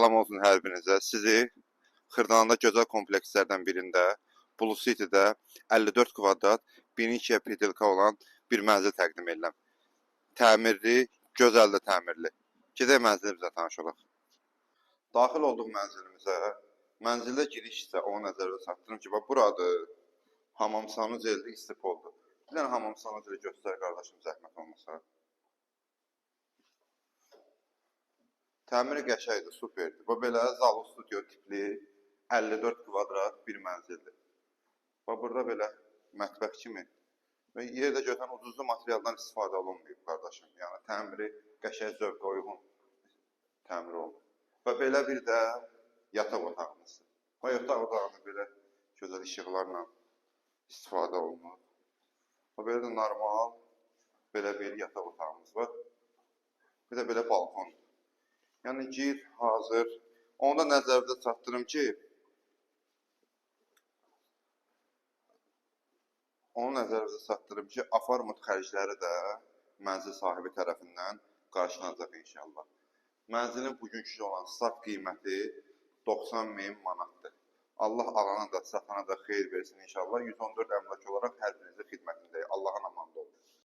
Salam olsun hər birinizə. Sizi Xırdalanında gözəl komplekslərdən birində, Blue City-də 54 kvadrat, 1200 petelka olan bir mənzil təqdim edirəm. Təmirli, gözəl də təmirli. Gedək mənzilimizə tanış olaq. Daxil olduq mənzilimizə. Mənzildə giriş isə o nəzərdə çatdırım ki, bax buradır. Hamam sanuzeldir, istipoldur. Bir dənə hamam sanuzeli göstər qardaşım, zəhmət olmasa. Təmiri qəşəngdir, superdir. Bu belə zalı studio tipli 54 kvadrat bir mənzildir. Bax burada belə mətbəx kimi və yerdə götürən ucuzlu materialdan istifadə olunmayıb qardaşım. Yəni təmiri qəşəng zövqə uyğun təmir olunur. Və belə bir də yataq otağımızdır. Bu yataq otağında belə gözəl işıqlarla istifadə olunur. Və belə də normal belə bir yataq otağımız var. Bir də belə balkondur. Yəni gir, hazır. Onu da nəzərdə çatdırım ki, apartment xərcləri də mənzil sahibi tərəfindən qarşılanacaq inşallah. Mənzilin bugünkü olan start qiyməti 90.000 manatdır. Allah alana da, satana da xeyir versin inşallah. 114 əmlak olaraq hər birinizin xidmətindəyik. Allah'a amandı olun.